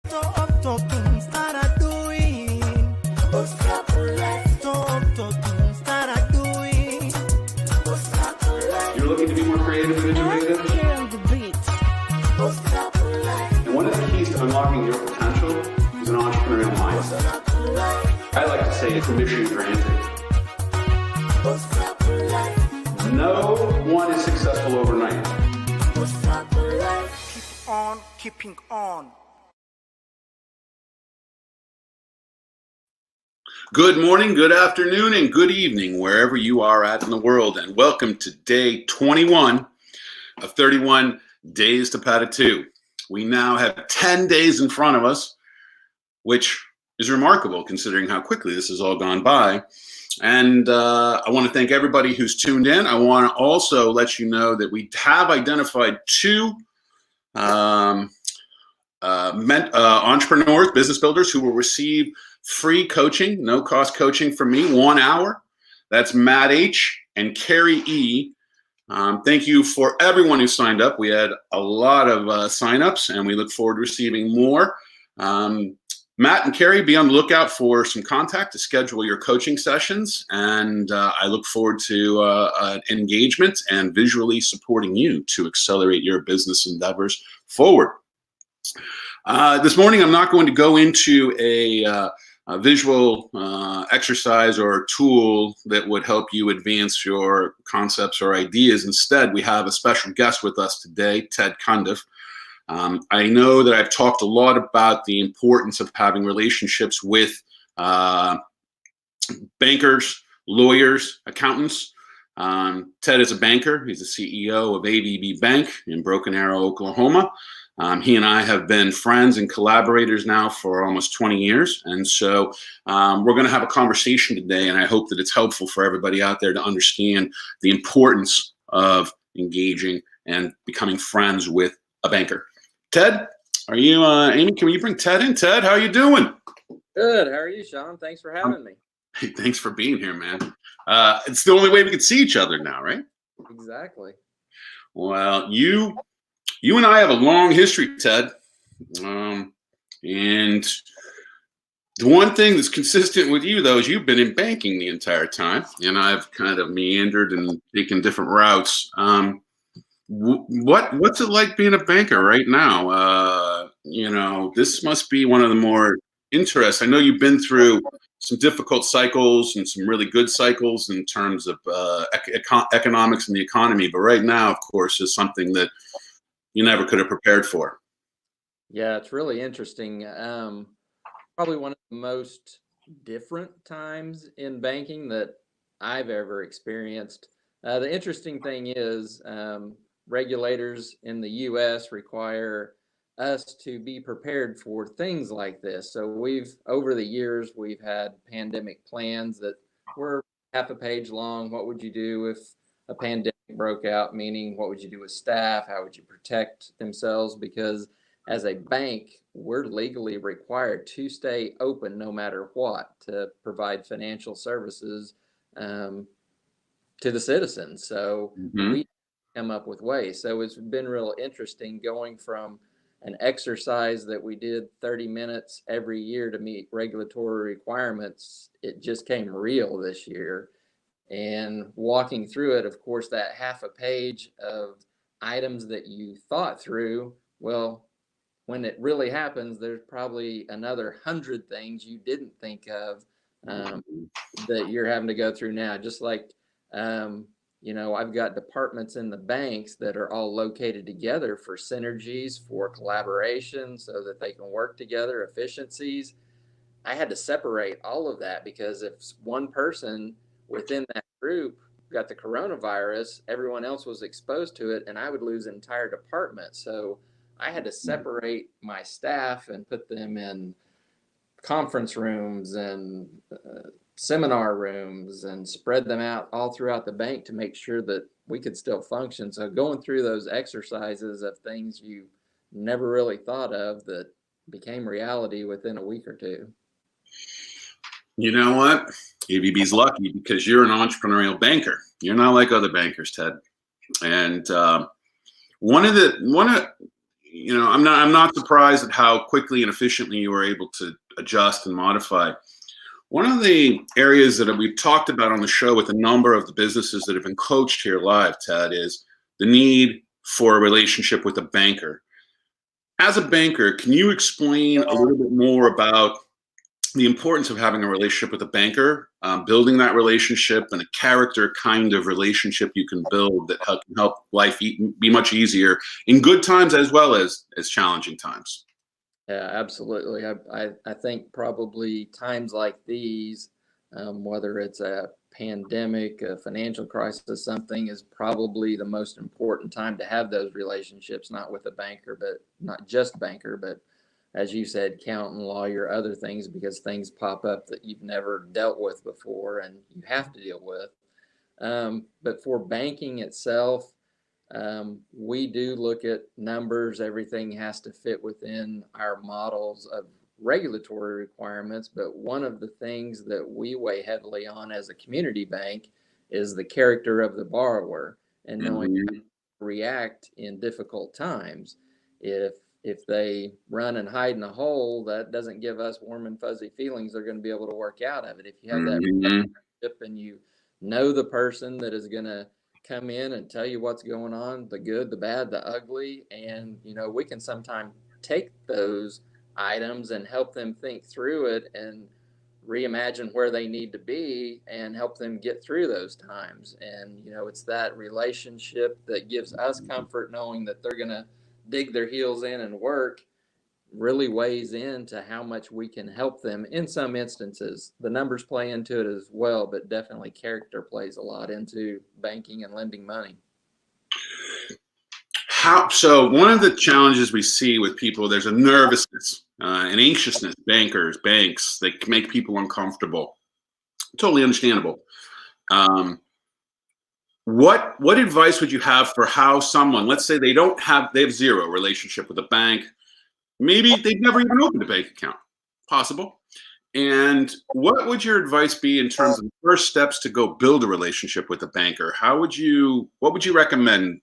You're looking to be more creative and innovative? And one of the keys to unlocking your potential is an entrepreneurial mindset. I like to say it's permission granted. No one is successful overnight. Keep on keeping on. Good morning, good afternoon, and good evening, wherever you are at in the world, and welcome to day 21 of 31 Days to Pata 2. We now have 10 days in front of us, which is remarkable considering how quickly this has all gone by. And I want to thank everybody who's tuned in. I want to also let you know that we have identified two entrepreneurs, business builders who will receive free coaching, no-cost coaching from me, 1 hour. That's Matt H. and Carrie E. Thank you for everyone who signed up. We had a lot of signups, and we look forward to receiving more. Matt and Carrie, be on the lookout for some contact to schedule your coaching sessions, and I look forward to engagement and visually supporting you to accelerate your business endeavors forward. This morning, I'm not going to go into a visual exercise or tool that would help you advance your concepts or ideas. Instead, we have a special guest with us today, Ted Cundiff. I know that I've talked a lot about the importance of having relationships with bankers, lawyers, accountants. Ted is a banker. He's the CEO of ABB Bank in Broken Arrow, Oklahoma. He and I have been friends and collaborators now for almost 20 years. And so we're going to have a conversation today, and I hope that it's helpful for everybody out there to understand the importance of engaging and becoming friends with a banker. Ted, are you, Amy, can you bring Ted in? Ted, how are you doing? Good. How are you, Sean? Thanks for having me. Hey, thanks for being here, man. It's the only way we can see each other now, right? Exactly. Well, you and I have a long history, Ted. And the one thing that's consistent with you, though, is you've been in banking the entire time, and I've kind of meandered and taken different routes. What's it like being a banker right now? This must be one of the more interesting. I know you've been through some difficult cycles and some really good cycles in terms of economics and the economy, but right now, of course, is something that you never could have prepared for. Yeah, it's really interesting. Probably one of the most different times in banking that I've ever experienced. The interesting thing is regulators in the U.S. require us to be prepared for things like this. So over the years, we've had pandemic plans that were half a page long. What would you do if a pandemic broke out? Meaning, what would you do with staff? How would you protect themselves? Because as a bank, we're legally required to stay open no matter what, to provide financial services to the citizens. So we come up with ways. So it's been real interesting going from an exercise that we did 30 minutes every year to meet regulatory requirements. It just came real this year. And walking through it, of course, that half a page of items that you thought through, well, when it really happens, there's probably another 100 things you didn't think of that you're having to go through now. Just like, I've got departments in the banks that are all located together for synergies, for collaboration, so that they can work together, efficiencies. I had to separate all of that because if one person within that group got the coronavirus, everyone else was exposed to it, and I would lose an entire department. So I had to separate my staff and put them in conference rooms and seminar rooms and spread them out all throughout the bank to make sure that we could still function. So going through those exercises of things you never really thought of that became reality within a week or two. You know what? ABB's lucky because you're an entrepreneurial banker. You're not like other bankers, Ted. And I'm not surprised at how quickly and efficiently you were able to adjust and modify. One of the areas that we've talked about on the show with a number of the businesses that have been coached here live, Ted, is the need for a relationship with a banker. As a banker, can you explain a little bit more about the importance of having a relationship with a banker, building that relationship, and a character kind of relationship you can build that can help life be much easier in good times as well as challenging times? Yeah, absolutely. I think probably times like these, whether it's a pandemic, a financial crisis, something, is probably the most important time to have those relationships, not with a banker, but not just banker, but as you said, accountant, lawyer, other things, because things pop up that you've never dealt with before and you have to deal with. But for banking itself, we do look at numbers. Everything has to fit within our models of regulatory requirements. But one of the things that we weigh heavily on as a community bank is the character of the borrower and knowing how to react in difficult times. If they run and hide in a hole, that doesn't give us warm and fuzzy feelings they're going to be able to work out of it. If you have that relationship and you know the person that is going to come in and tell you what's going on, the good, the bad, the ugly. And, we can sometimes take those items and help them think through it and reimagine where they need to be and help them get through those times. And, it's that relationship that gives us comfort knowing that they're going to dig their heels in and work, really weighs into how much we can help them in some instances. The numbers play into it as well, but definitely character plays a lot into banking and lending money. So one of the challenges we see with people, there's a nervousness, an anxiousness, banks, that can make people uncomfortable. Totally understandable. What advice would you have for how someone, let's say they have zero relationship with a bank, maybe they've never even opened a bank account, possible. And what would your advice be in terms of the first steps to go build a relationship with a banker? What would you recommend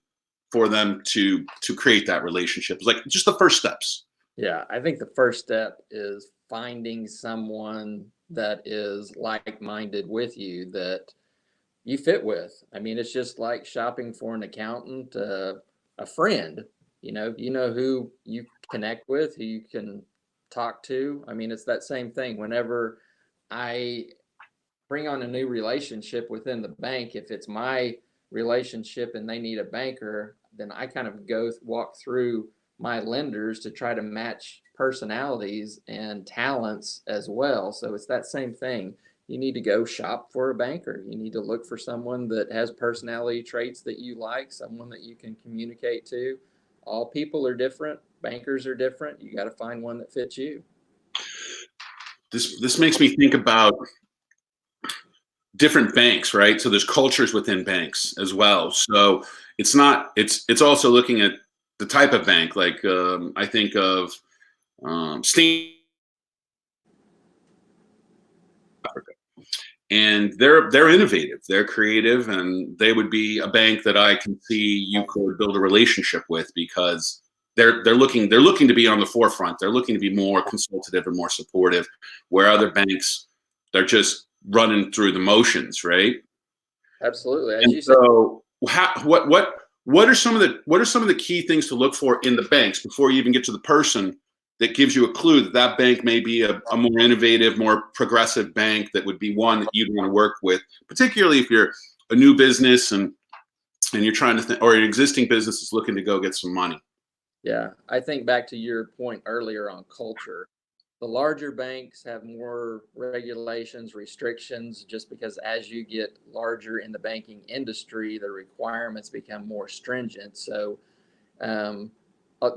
for them to create that relationship? Like just the first steps. Yeah, I think the first step is finding someone that is like-minded with you, that you fit with. I mean, it's just like shopping for an accountant, a friend. You know who you connect with, who you can talk to. I mean, it's that same thing. Whenever I bring on a new relationship within the bank, if it's my relationship and they need a banker, then I kind of walk through my lenders to try to match personalities and talents as well. So it's that same thing. You need to go shop for a banker. You need to look for someone that has personality traits that you like, someone that you can communicate to. All people are different. Bankers are different. You got to find one that fits you. This makes me think about different banks, right? So there's cultures within banks as well. So it's also looking at the type of bank. Like I think of State Africa, and they're innovative, they're creative, and they would be a bank that I can see you could build a relationship with because they're looking to be on the forefront. They're looking to be more consultative and more supportive, where other banks, they're just running through the motions, right? Absolutely. As And you said, so what are some of the key things to look for in the banks before you even get to the person that gives you a clue that that bank may be a more innovative, more progressive bank that would be one that you'd want to work with, particularly if you're a new business and you're trying to think, or an existing business is looking to go get some money? Yeah, I think back to your point earlier on culture. The larger banks have more regulations, restrictions, just because as you get larger in the banking industry, the requirements become more stringent. So um,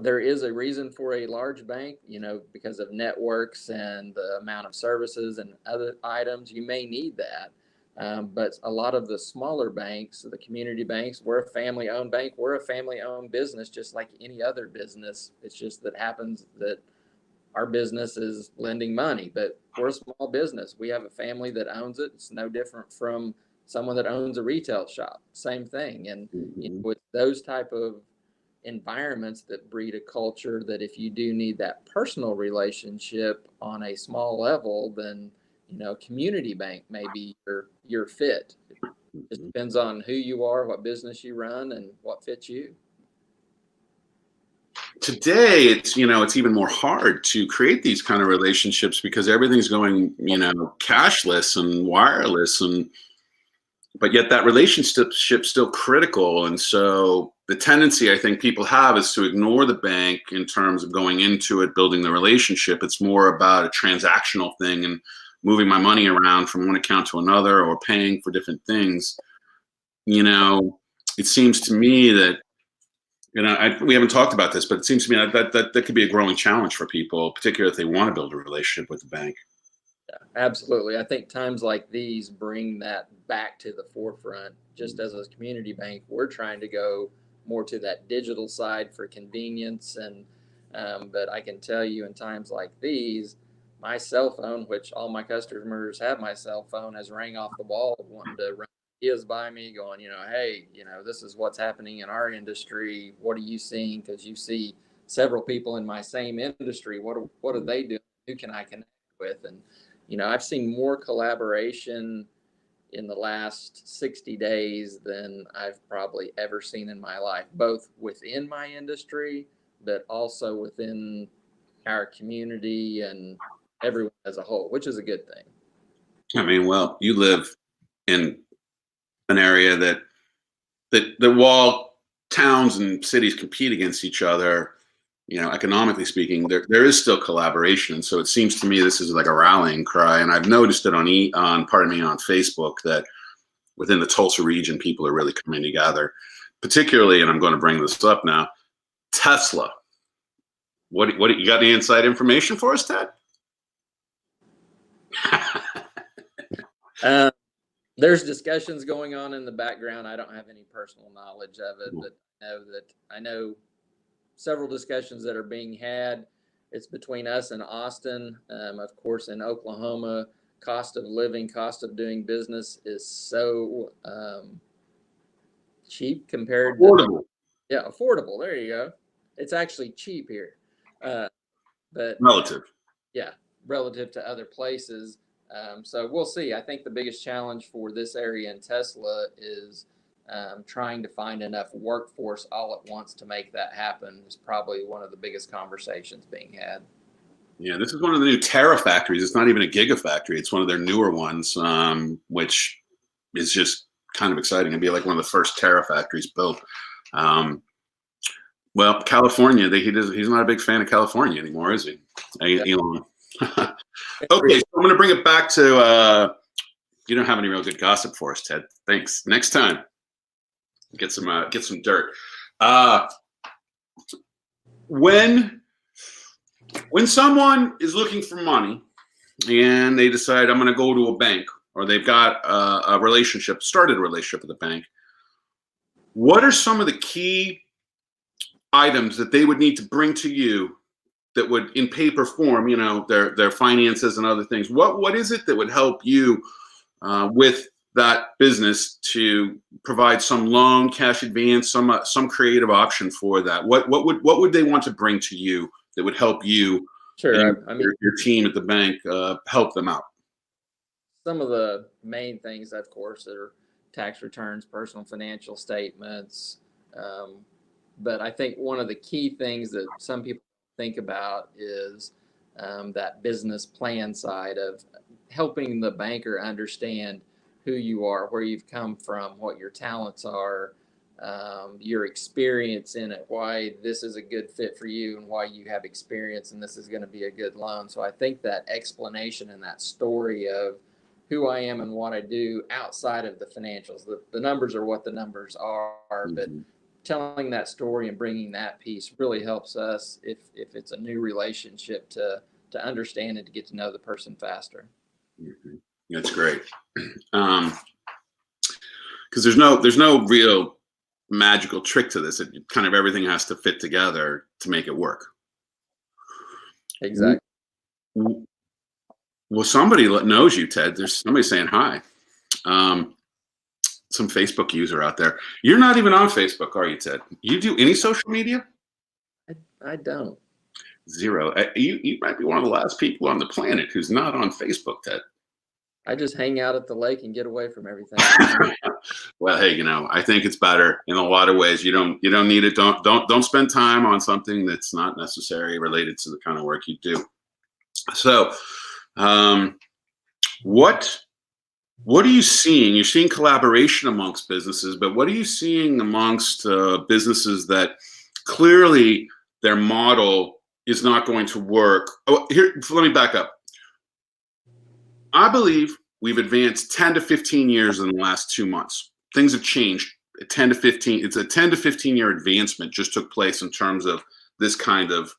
there is a reason for a large bank, because of networks and the amount of services and other items. You may need that. But a lot of the smaller banks, the community banks, we're a family owned bank. We're a family owned business, just like any other business. It's just that happens that our business is lending money, but we're a small business. We have a family that owns it. It's no different from someone that owns a retail shop. Same thing. And with those type of environments that breed a culture that if you do need that personal relationship on a small level, then community bank may be your fit. It just depends on who you are, what business you run, and what fits you. Today, it's even more hard to create these kind of relationships because everything's going cashless and wireless, but yet that relationship's still critical. And so the tendency I think people have is to ignore the bank in terms of going into it, building the relationship. It's more about a transactional thing and moving my money around from one account to another or paying for different things. It seems to me that, we haven't talked about this, but it seems to me that could be a growing challenge for people, particularly if they want to build a relationship with the bank. Absolutely. I think times like these bring that back to the forefront. Just as a community bank, we're trying to go more to that digital side for convenience. But I can tell you in times like these, my cell phone, which all my customers have my cell phone, has rang off the wall wanting to run ideas by me going, hey, this is what's happening in our industry. What are you seeing? Because you see several people in my same industry. What are they doing? Who can I connect with? And I've seen more collaboration in the last 60 days than I've probably ever seen in my life, both within my industry, but also within our community and everyone as a whole, which is a good thing. I mean, well, you live in an area that while towns and cities compete against each other, economically speaking, there is still collaboration. So it seems to me this is like a rallying cry, and I've noticed it on Facebook that within the Tulsa region, people are really coming together. Particularly, and I'm going to bring this up now, Tesla. What you got any inside information for us, Ted? There's discussions going on in the background. I don't have any personal knowledge of it, but I know several discussions that are being had. It's between us and Austin. Of course, in Oklahoma, cost of living, cost of doing business is so cheap compared affordable. Affordable. There you go. It's actually cheap here, but relative to other places. So we'll see. I think the biggest challenge for this area in Tesla is trying to find enough workforce all at once to make that happen is probably one of the biggest conversations being had. Yeah, this is one of the new Terafactories. It's not even a Gigafactory. It's one of their newer ones, which is just kind of exciting. It'd be like one of the first Terafactories built. Well, California, he's not a big fan of California anymore, is he? Elon. Okay, so I'm going to bring it back to, you don't have any real good gossip for us, Ted. Thanks. Next time, get some dirt. When someone is looking for money and they decide I'm going to go to a bank, or they've got started a relationship with a bank, what are some of the key items that they would need to bring to you that would, in paper form, their finances and other things? What is it that would help you with that business to provide some loan, cash advance, some creative option for that? What would they want to bring to you that would help you? Sure. Your team at the bank help them out. Some of the main things, of course, are tax returns, personal financial statements. But I think one of the key things that some people think about is that business plan side of helping the banker understand who you are, where you've come from, what your talents are, your experience in it, why this is a good fit for you and why you have experience and this is going to be a good loan. So I think that explanation and that story of who I am and what I do outside of the financials, the numbers are what the numbers are, but telling that story and bringing that piece really helps us if it's a new relationship to understand and to get to know the person faster. That's great. Because there's no real magical trick to this. It kind of everything has to fit together to make it work. Exactly. Well, somebody knows you, Ted. There's somebody saying hi. some Facebook user out there. You're not even on Facebook, are you, Ted? You do any social media? I don't. Zero. You might be one of the last people on the planet who's not on Facebook, Ted. I just hang out at the lake and get away from everything. Well, hey, I think it's better in a lot of ways. You don't need it. Don't spend time on something that's not necessary related to the kind of work you do. So, what are you seeing? You're seeing collaboration amongst businesses, but what are you seeing amongst businesses that clearly their model is not going to work? Oh, here, let me back up. I believe we've advanced 10 to 15 years in the last 2 months. Things have changed. 10 to 15. It's a 10 to 15 year advancement just took place in terms of this kind of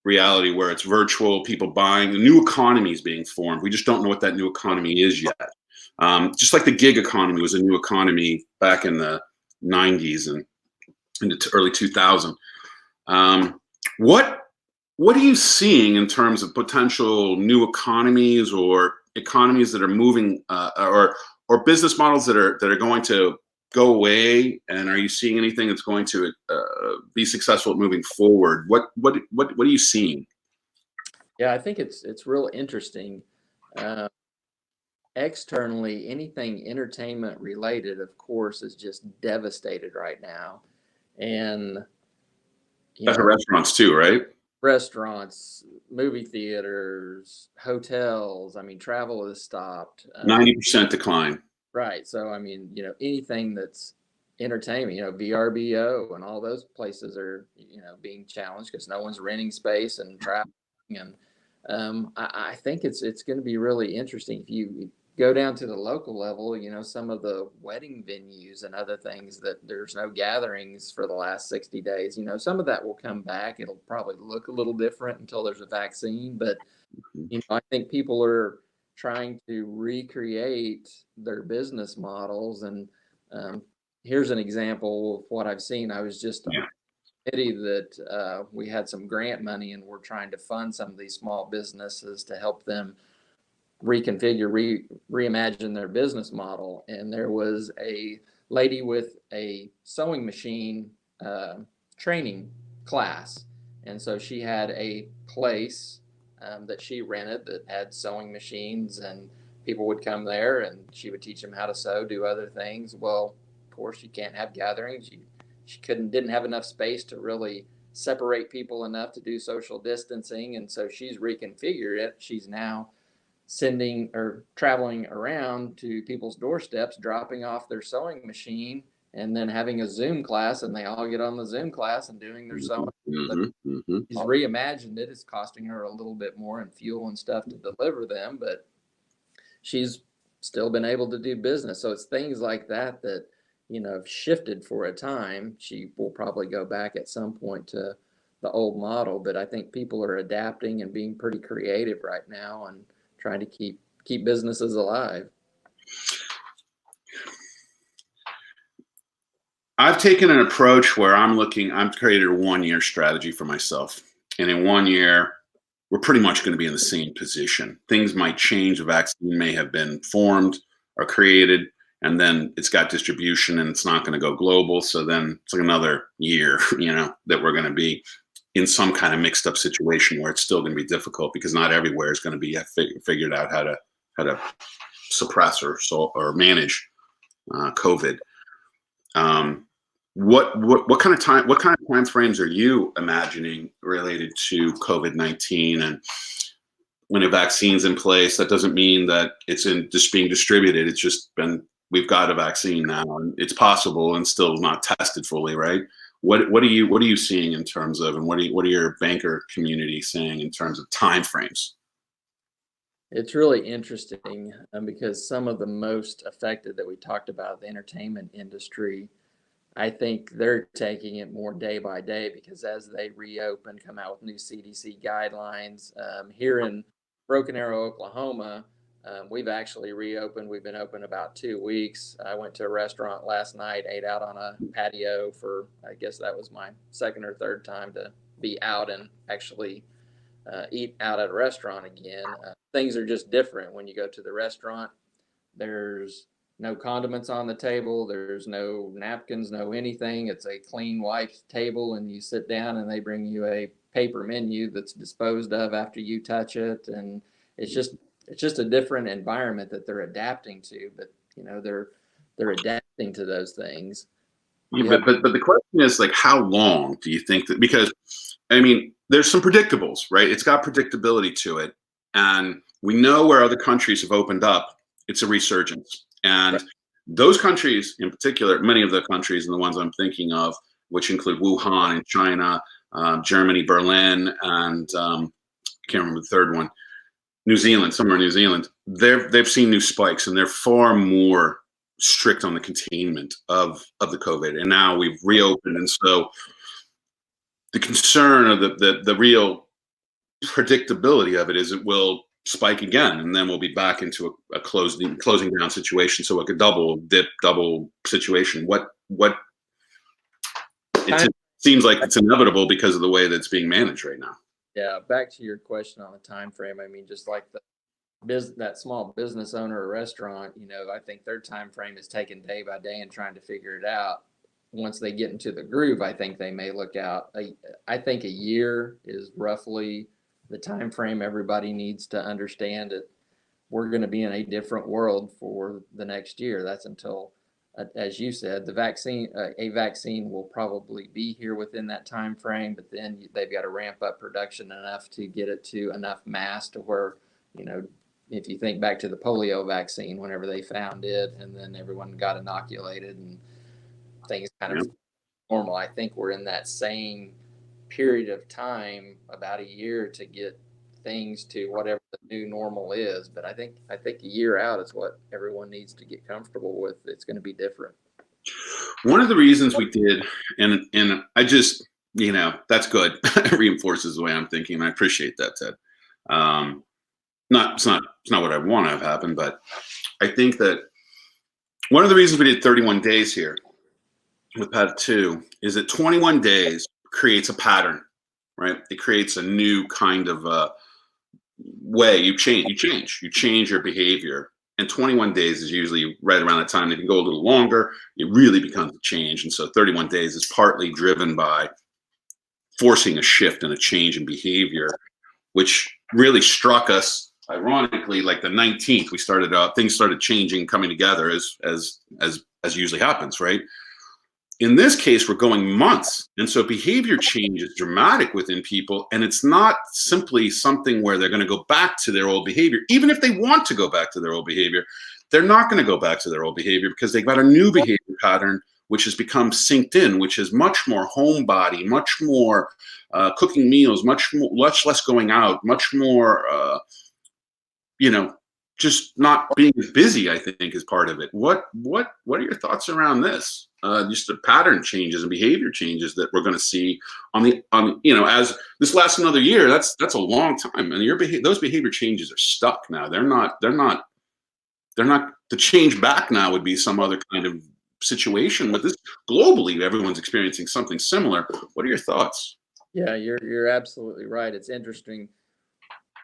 reality where it's virtual, people buying, the new economy is being formed. We just don't know what that new economy is yet. Just like the gig economy was a new economy back in the 90s and into early 2000. What are you seeing in terms of potential new economies or economies that are moving, or business models that are going to go away? And are you seeing anything that's going to be successful at moving forward? What are you seeing? Yeah, I think it's real interesting. Externally, anything entertainment related, of course, is just devastated right now. And That's restaurants too, right? Restaurants, movie theaters, hotels. I mean, travel has stopped. 90% decline. Right. So, I mean, anything that's entertainment, VRBO and all those places are, being challenged because no one's renting space and traveling. And I think it's going to be really interesting if you go down to the local level. Some of the wedding venues and other things that there's no gatherings for the last 60 days. Some of that will come back. It'll probably look a little different until there's a vaccine. But, I think people are trying to recreate their business models. And here's an example of what I've seen. I was just pity that we had some grant money and we're trying to fund some of these small businesses to help them reconfigure, reimagine their business model. And there was a lady with a sewing machine training class. And so she had a place that she rented that had sewing machines, and people would come there and she would teach them how to sew, do other things. Well, of course, you can't have gatherings. She didn't have enough space to really separate people enough to do social distancing. And so she's reconfigured it. She's now sending or traveling around to people's doorsteps, dropping off their sewing machine, and then having a Zoom class, and they all get on the Zoom class and doing their sewing. She's reimagined it. It's costing her a little bit more in fuel and stuff to deliver them, but she's still been able to do business. So it's things like that have shifted for a time. She will probably go back at some point to the old model, but I think people are adapting and being pretty creative right now and trying to keep businesses alive. I've taken an approach where I've created a 1-year strategy for myself. And in 1 year, we're pretty much going to be in the same position. Things might change. A vaccine may have been formed or created, and then it's got distribution and it's not going to go global. So then it's like another year, that we're going to be in some kind of mixed up situation where it's still going to be difficult because not everywhere is going to be figured out how to suppress or manage COVID. What kind of time frames are you imagining related to COVID-19? And when a vaccine's in place, that doesn't mean that it's just being distributed. It's just we've got a vaccine now, and it's possible and still not tested fully, right? What are you seeing in terms of, and what are your banker community saying in terms of time frames? It's really interesting because some of the most affected that we talked about, the entertainment industry, I think they're taking it more day by day because as they reopen, come out with new CDC guidelines. Here in Broken Arrow, Oklahoma, we've actually reopened. We've been open about 2 weeks. I went to a restaurant last night, ate out on a patio for, I guess that was my second or third time to be out and actually eat out at a restaurant again. Things are just different when you go to the restaurant. There's no condiments on the table. There's no napkins, no anything. It's a clean wiped table, and you sit down and they bring you a paper menu that's disposed of after you touch it. And it's just a different environment that they're adapting to, but they're adapting to those things. Yeah, but the question is, like, how long do you think that? Because I mean, there's some predictables, right? It's got predictability to it, and we know where other countries have opened up. It's a resurgence, and Right. those countries, in particular, many of the countries and the ones I'm thinking of, which include Wuhan in China, Germany, Berlin, and I can't remember the third one, New Zealand, somewhere in New Zealand. They've seen new spikes, and they're far more strict on the containment of the COVID. And now we've reopened, and so the concern of the real predictability of it is it will spike again, and then we'll be back into a closing down situation. So like a double situation. What it seems like it's inevitable because of the way that's being managed right now. Yeah, back to your question on the time frame. I mean, just like that small business owner or restaurant, I think their time frame is taken day by day and trying to figure it out. Once they get into the groove, I think they may look out. I think a year is roughly the time frame everybody needs to understand it. We're going to be in a different world for the next year. That's until, as you said, a vaccine will probably be here within that time frame, but then they've got to ramp up production enough to get it to enough mass to where, if you think back to the polio vaccine, whenever they found it and then everyone got inoculated and things kind of normal, I think we're in that same period of time, about a year, to get things to whatever the new normal is. But I think a year out is what everyone needs to get comfortable with. It's going to be different. One of the reasons we did, and I just, that's good. It reinforces the way I'm thinking, and I appreciate that, Ted. It's not what I want to have happen, but I think that one of the reasons we did 31 days here with PAD 2 is that 21 days creates a pattern, right? It creates a new kind of way. You change your behavior. And 21 days is usually right around the time. If you go a little longer, it really becomes a change. And so 31 days is partly driven by forcing a shift and a change in behavior, which really struck us, ironically, like the 19th. We started things started changing, coming together as usually happens, right? In this case, we're going months. And so behavior change is dramatic within people. And it's not simply something where they're going to go back to their old behavior. Even if they want to go back to their old behavior, they're not going to go back to their old behavior because they've got a new behavior pattern, which has become synced in, which is much more homebody, much more cooking meals, much less going out, much more, just not being as busy, I think, is part of it. What are your thoughts around this? Just the pattern changes and behavior changes that we're going to see as this lasts another year. That's a long time, and those behavior changes are stuck now. They're not. The change back now would be some other kind of situation. But this globally, everyone's experiencing something similar. What are your thoughts? Yeah, you're absolutely right. It's interesting.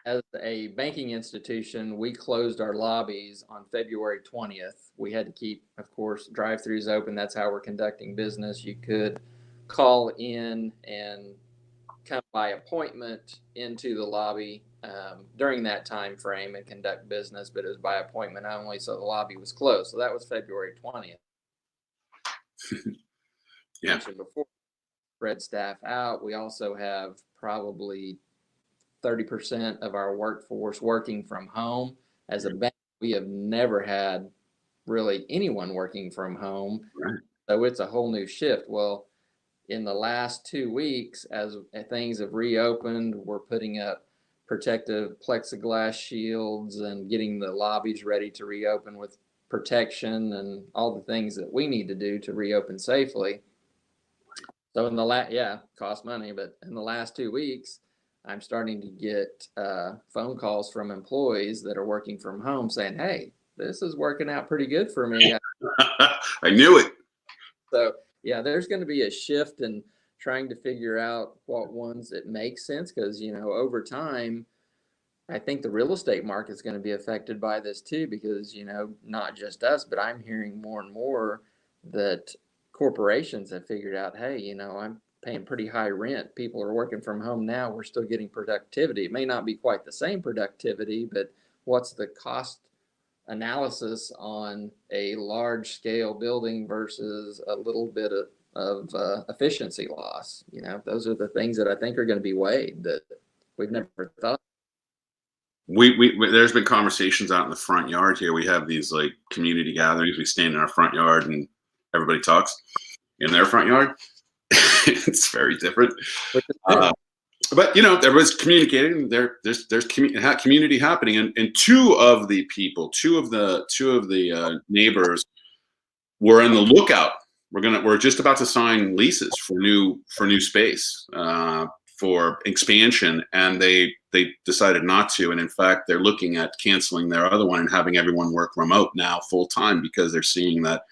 As a banking institution, we closed our lobbies on February 20th. We had to keep, of course, drive-throughs open. That's how we're conducting business. You could call in and come by appointment into the lobby during that time frame and conduct business, but it was by appointment only, so the lobby was closed. So that was February 20th. Yeah. Before spread staff out, we also have probably 30% of our workforce working from home. As a bank, we have never had really anyone working from home. Right. So it's a whole new shift. Well, in the last 2 weeks, as things have reopened, we're putting up protective plexiglass shields and getting the lobbies ready to reopen with protection and all the things that we need to do to reopen safely. So cost money, but in the last 2 weeks, I'm starting to get phone calls from employees that are working from home saying, "Hey, this is working out pretty good for me." I knew it. So yeah, there's going to be a shift in trying to figure out what ones that make sense, because over time, I think the real estate market is going to be affected by this too, because, not just us, but I'm hearing more and more that corporations have figured out, hey, I'm paying pretty high rent. People are working from home now. We're still getting productivity. It may not be quite the same productivity, but what's the cost analysis on a large scale building versus a little bit of efficiency loss? Those are the things that I think are going to be weighed that we've never thought. There's been conversations out in the front yard here. We have these like community gatherings. We stand in our front yard and everybody talks in their front yard. It's very different. But everybody's communicating. There's community happening, and two of the neighbors were in the lookout. We're just about to sign leases for new space for expansion, and they decided not to. And in fact, they're looking at canceling their other one and having everyone work remote now full time, because they're seeing that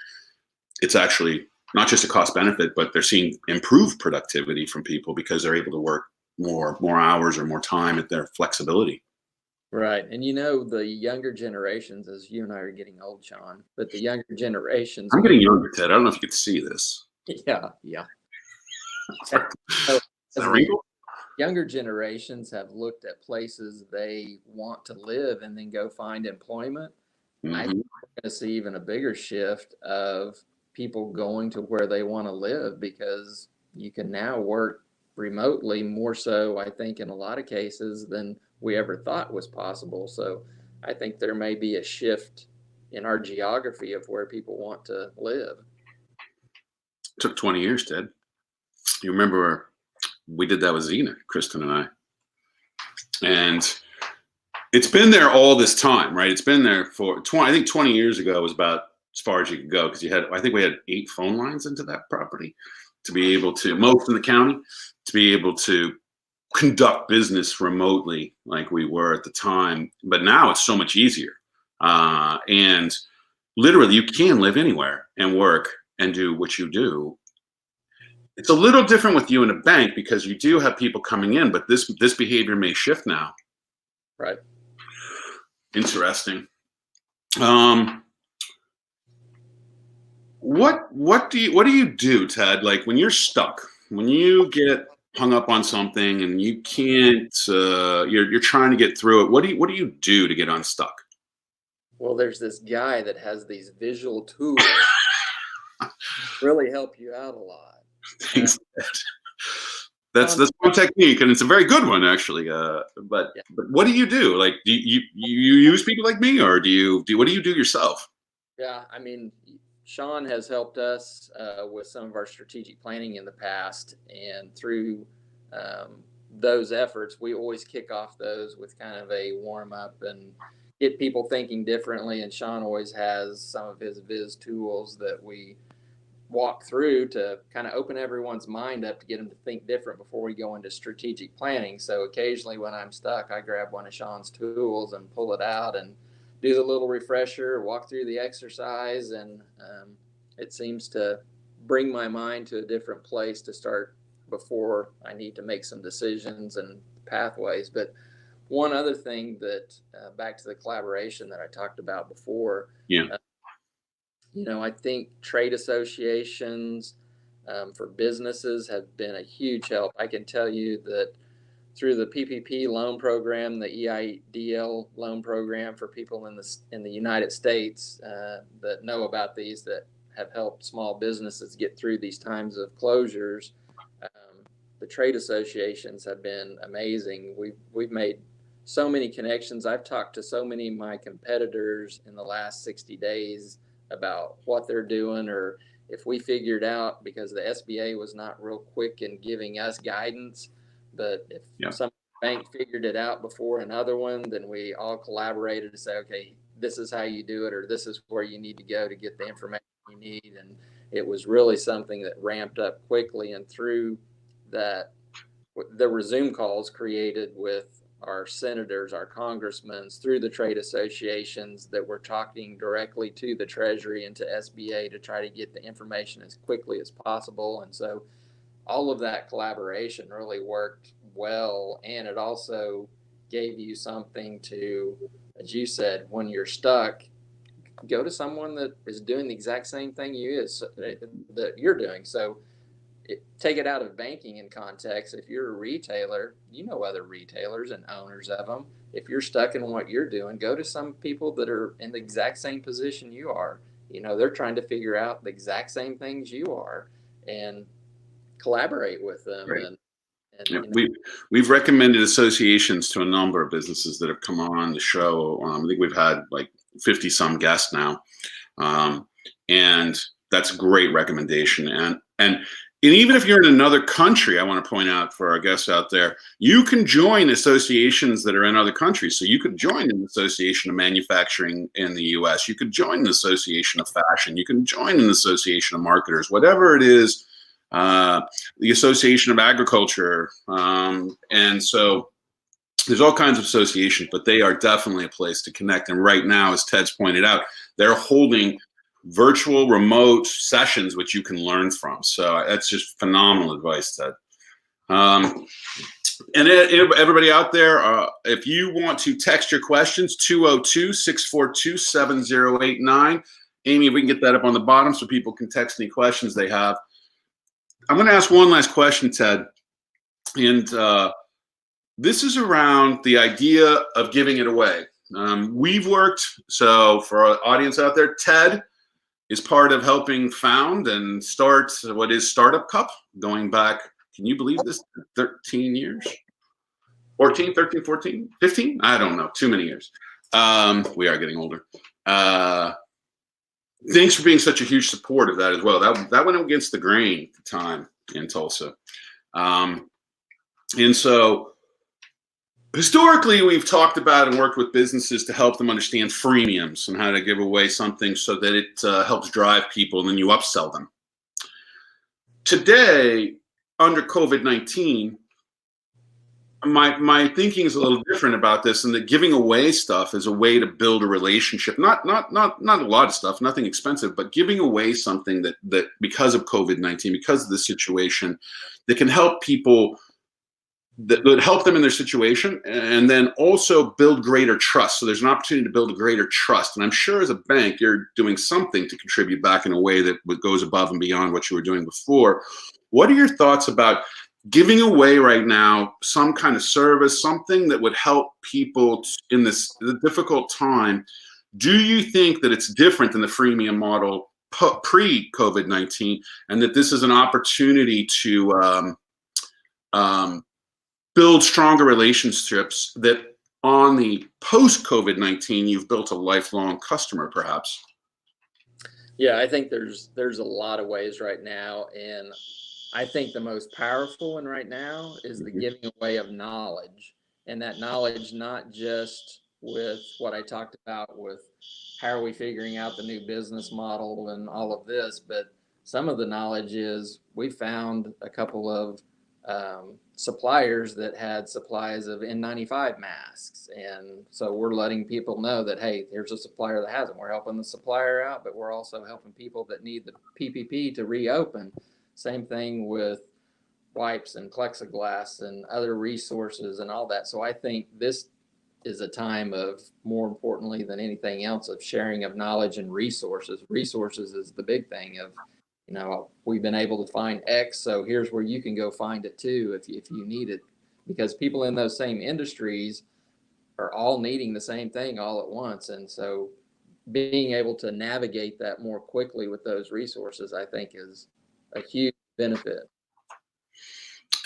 it's actually not just a cost benefit, but they're seeing improved productivity from people because they're able to work more hours or more time at their flexibility. Right. And the younger generations, as you and I are getting old, Sean, but the younger generations. I'm getting younger, Ted. I don't know if you could see this. Yeah. Younger generations have looked at places they want to live and then go find employment. Mm-hmm. I think we're going to see even a bigger shift of people going to where they want to live, because you can now work remotely more so, I think, in a lot of cases than we ever thought was possible. So I think there may be a shift in our geography of where people want to live. It took 20 years, Ted. You remember we did that with Zena, Kristen and I. And it's been there all this time, right? It's been there for 20 years ago was about as far as you could go, because I think we had 8 phone lines into that property to be able to, most in the county, to be able to conduct business remotely like we were at the time. But now it's so much easier. And literally you can live anywhere and work and do what you do. It's a little different with you in a bank, because you do have people coming in, but this behavior may shift now. Right. Interesting. What do you do, Ted? Like when you're stuck, when you get hung up on something and you can't, you're trying to get through it. What do you do to get unstuck? Well, there's this guy that has these visual tools really help you out a lot. Thanks, That's one technique, and it's a very good one, actually. But what do you do? Like, do you use people like me, or what do you do yourself? Yeah, I mean, Sean has helped us with some of our strategic planning in the past, and through those efforts, we always kick off those with kind of a warm up and get people thinking differently. And Sean always has some of his Viz tools that we walk through to kind of open everyone's mind up to get them to think different before we go into strategic planning. So occasionally when I'm stuck, I grab one of Sean's tools and pull it out and do the little refresher, walk through the exercise, and it seems to bring my mind to a different place to start before I need to make some decisions and pathways. But one other thing that back to the collaboration that I talked about before, I think trade associations for businesses have been a huge help. I can tell you that through the PPP loan program, the EIDL loan program for people in the United States that know about these, that have helped small businesses get through these times of closures, the trade associations have been amazing. We've made so many connections. I've talked to so many of my competitors in the last 60 days about what they're doing, or if we figured out, because the SBA was not real quick in giving us guidance, but if some bank figured it out before another one, then we all collaborated to say, okay, this is how you do it, or this is where you need to go to get the information you need. And it was really something that ramped up quickly. And through that, there were Zoom calls created with our senators, our congressmen, through the trade associations that were talking directly to the Treasury and to SBA to try to get the information as quickly as possible. And so all of that collaboration really worked well. And it also gave you something to, as you said, when you're stuck, go to someone that is doing the exact same thing that you're doing. So take it out of banking in context. If you're a retailer, you know other retailers and owners of them. If you're stuck in what you're doing, go to some people that are in the exact same position you are. They're trying to figure out the exact same things you are, and collaborate with them. Right. And yeah, we've recommended associations to a number of businesses that have come on the show. I think we've had like 50 some guests now, and that's a great recommendation. And even if you're in another country, I want to point out for our guests out there, you can join associations that are in other countries. So you could join an association of manufacturing in the US. You could join an association of fashion. You can join an association of marketers, whatever it is, the association of agriculture. And so there's all kinds of associations, but they are definitely a place to connect. And right now, as Ted's pointed out, they're holding virtual remote sessions which you can learn from. So that's just phenomenal advice, Ted. And everybody out there, if you want to text your questions, 202-642-7089. Amy, if we can get that up on the bottom so people can text any questions they have. I'm going to ask one last question, Ted. And this is around the idea of giving it away. We've worked, so for our audience out there, Ted is part of helping found and start what is Startup Cup, going back, can you believe this, 13 years? 14, 13, 14, 15? I don't know, too many years. We are getting older. Thanks for being such a huge support of that as well. That went against the grain at the time in Tulsa. And so historically, we've talked about and worked with businesses to help them understand freemiums and how to give away something so that it helps drive people, and then you upsell them. Today, under COVID-19, my thinking is a little different about this, and that giving away stuff is a way to build a relationship. Not a lot of stuff, nothing expensive, but giving away something that because of COVID-19, because of the situation, that can help people, that would help them in their situation, and then also build greater trust. So there's an opportunity to build a greater trust. And I'm sure as a bank, you're doing something to contribute back in a way that goes above and beyond what you were doing before. What are your thoughts about giving away right now some kind of service, something that would help people in this difficult time? Do you think that it's different than the freemium model pre-COVID-19, and that this is an opportunity to build stronger relationships, that on the post-COVID-19, you've built a lifelong customer, perhaps? Yeah, I think there's a lot of ways right now, and I think the most powerful one right now is the giving away of knowledge. And that knowledge, not just with what I talked about with how are we figuring out the new business model and all of this, but some of the knowledge is we found a couple of suppliers that had supplies of N95 masks. And so we're letting people know that, hey, here's a supplier that has them. We're helping the supplier out, but we're also helping people that need the PPP to reopen. Same thing with wipes and plexiglass and other resources and all that. So I think this is a time of, more importantly than anything else, of sharing of knowledge and resources. Resources is the big thing of, we've been able to find X, so here's where you can go find it too if you need it, because people in those same industries are all needing the same thing all at once. And so being able to navigate that more quickly with those resources, I think, is a huge benefit.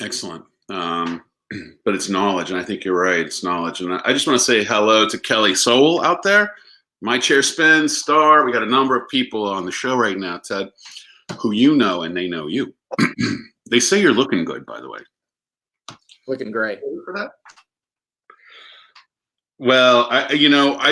Excellent. But it's knowledge, and I think you're right. It's knowledge. And I just want to say hello to Kelly Soul out there. My Chair Spins, Star. We got a number of people on the show right now, Ted, who you know, and they know you. They say you're looking good, by the way. Looking great. For that? Well, I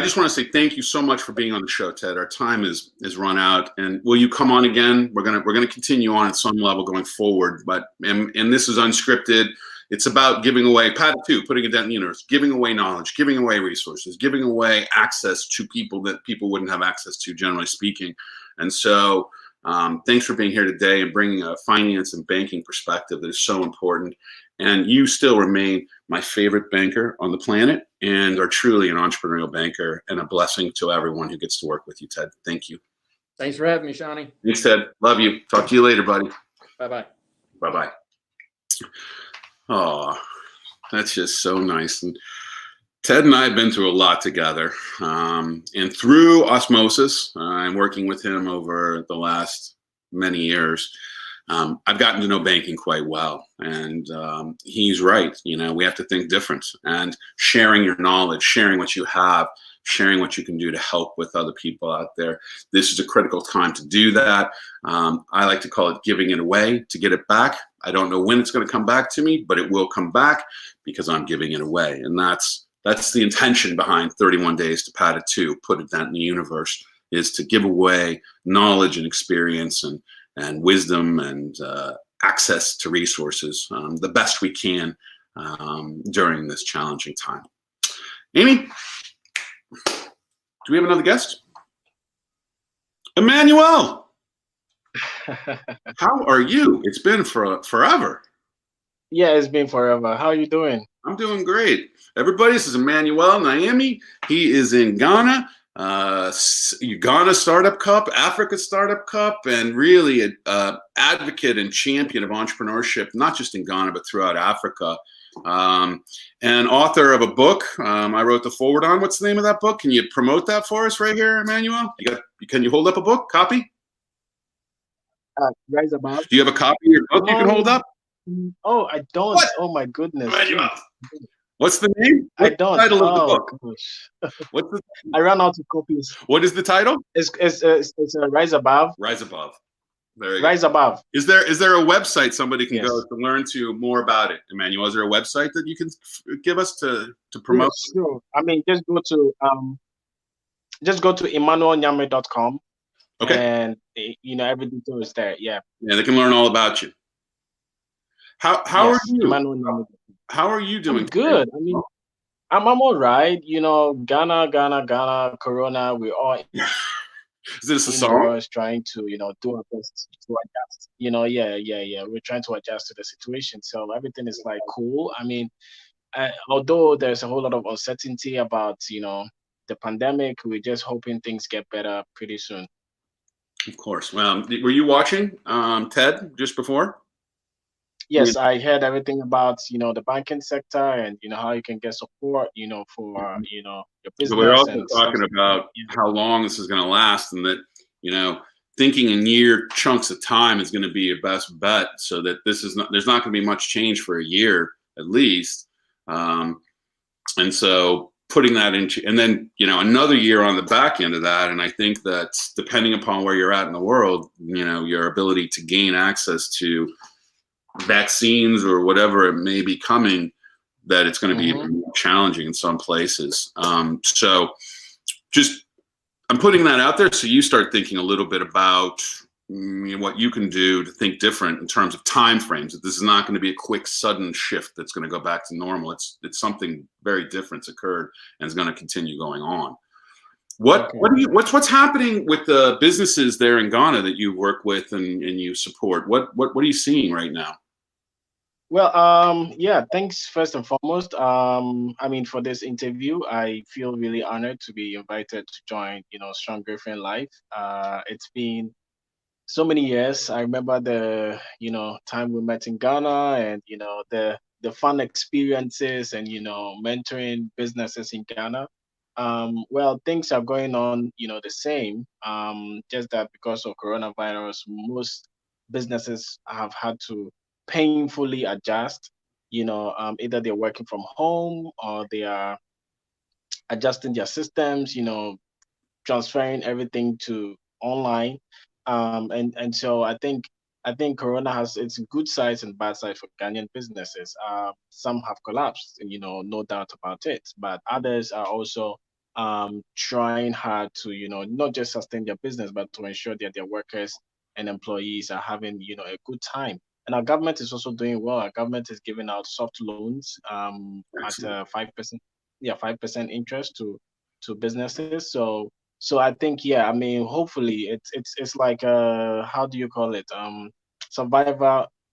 just want to say thank you so much for being on the show, Ted. Our time is run out, and will you come on again? We're gonna continue on at some level going forward, but and this is unscripted. It's about giving away, Pat too, putting it down in the universe, giving away knowledge, giving away resources, giving away access to people that people wouldn't have access to, generally speaking. And so Thanks for being here today and bringing a finance and banking perspective that is so important. And you still remain my favorite banker on the planet and are truly an entrepreneurial banker and a blessing to everyone who gets to work with you, Ted. Thank you. Thanks for having me, Shawnee. Thanks, Ted. Love you. Talk to you later, buddy. Bye-bye. Bye-bye. Oh, that's just so nice. And Ted and I have been through a lot together. And through osmosis, I'm working with him over the last many years. I've gotten to know banking quite well. And he's right. You know, we have to think different. And sharing your knowledge, sharing what you have, sharing what you can do to help with other people out there. This is a critical time to do that. I like to call it giving it away to get it back. I don't know when it's going to come back to me, but it will come back because I'm giving it away. And that's the intention behind 31 Days to Pad It Too, put it that in the universe, is to give away knowledge and experience and wisdom and access to resources the best we can during this challenging time. Amy, do we have another guest? Emmanuel, how are you? It's been forever. Yeah, it's been forever. How are you doing? I'm doing great. Everybody, this is Emmanuel Naimi. He is in Ghana, Ghana Startup Cup, Africa Startup Cup, and really an advocate and champion of entrepreneurship, not just in Ghana, but throughout Africa. And author of a book I wrote the forward on. What's the name of that book? Can you promote that for us right here, Emmanuel? Can you hold up a book? Copy? Rise Above. Do you have a copy of your book you can hold up? Oh, I don't. What? Oh my goodness. Emmanuel. What's the name? I What's don't. the title of the book? Gosh. What's the, I ran out of copies. what is the title? It's Rise Above. Rise Above. There you Rise go. Above. Is there a website somebody can Yes. go to learn more about it, Emmanuel? Is there a website that you can give us to promote? Yeah, sure. I mean, just go to emmanuelnyame.com. Okay. And every detail is there. Yeah. Yeah, they can learn all about you. How Yes, are you? Emmanuel Nyame. How are you doing? I'm good. I mean, I'm all right. Ghana, Corona. We're all Is this a song? indoors trying to do our best to adjust. Yeah. We're trying to adjust to the situation. So everything is like cool. I mean, although there's a whole lot of uncertainty about the pandemic, we're just hoping things get better pretty soon. Of course. Well, were you watching TED just before? Yes, I heard everything about the banking sector and how you can get support for your business. So we're also and talking stuff. about how long this is going to last, and that thinking in year chunks of time is going to be your best bet. So that there's not going to be much change for a year at least, and so putting that into, and then another year on the back end of that. And I think that depending upon where you're at in the world, your ability to gain access to vaccines or whatever it may be coming, that it's going to be even more challenging in some places. So just, I'm putting that out there so you start thinking a little bit about what you can do to think different in terms of time frames. That this is not going to be a quick, sudden shift that's going to go back to normal. It's something very different's occurred and is going to continue going on. What's happening with the businesses there in Ghana that you work with and you support? What are you seeing right now? Well, yeah, thanks first and foremost. I mean, for this interview, I feel really honored to be invited to join, Strong Griffin Life. It's been so many years. I remember the, time we met in Ghana and, the fun experiences and, mentoring businesses in Ghana. Well, things are going on, the same. Just that because of coronavirus, most businesses have had to painfully adjust. Either they're working from home or they are adjusting their systems, transferring everything to online. And so I think Corona has its good sides and bad sides for Ghanaian businesses. Some have collapsed, no doubt about it, but others are also trying hard to, not just sustain their business, but to ensure that their workers and employees are having, a good time. And our government is also doing well. Our government is giving out soft loans at 5%, 5% interest to businesses. So So I think, yeah, I mean, hopefully it's like how do you call it?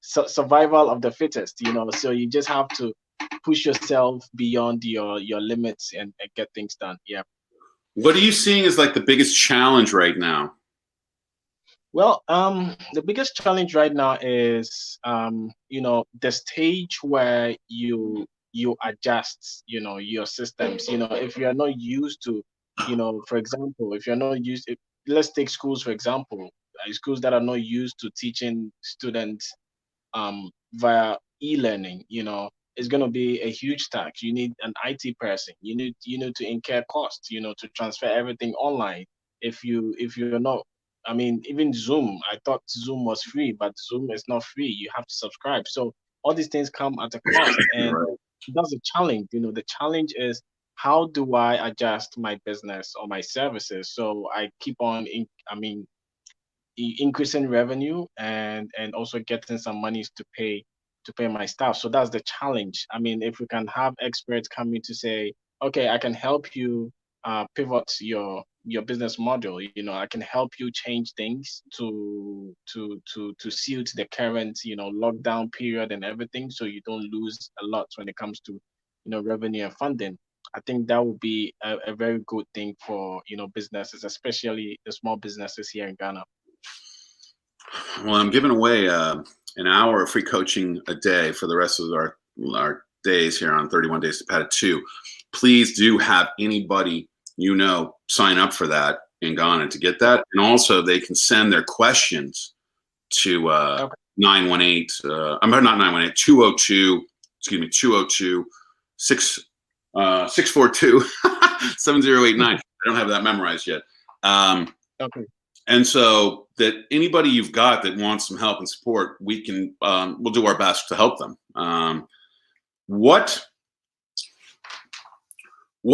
Survival of the fittest, you know. So you just have to push yourself beyond your limits and get things done. Yeah. What are you seeing as like the biggest challenge right now? Well, the biggest challenge right now is, you know, the stage where you adjust, you know, your systems. You know, if you're not used to, you know, for example, if you're not used, let's take schools for example, schools that are not used to teaching students via e-learning, you know, it's going to be a huge tax. You need an IT person. You need to incur costs, you know, to transfer everything online. If you're not, I mean, even Zoom, I thought Zoom was free, but Zoom is not free. You have to subscribe. So all these things come at a cost, and Right. that's a challenge. You know, the challenge is how do I adjust my business or my services so I keep on, increasing revenue and also getting some monies to pay my staff. So that's the challenge. I mean, if we can have experts coming to say, okay, I can help you pivot your business model. You know, I can help you change things to suit the current, you know, lockdown period and everything, so you don't lose a lot when it comes to, you know, revenue and funding. I think that would be a very good thing for, you know, businesses, especially the small businesses here in Ghana. Well, I'm giving away an hour of free coaching a day for the rest of our days here on 31 Days to Pat at 2. Please do have anybody you know sign up for that in Ghana to get that. And also, they can send their questions to Okay. 918, I'm not 918, 202, excuse me, 202 642 7089. I don't have that memorized yet. Okay. And so that anybody you've got that wants some help and support, we can we'll do our best to help them. What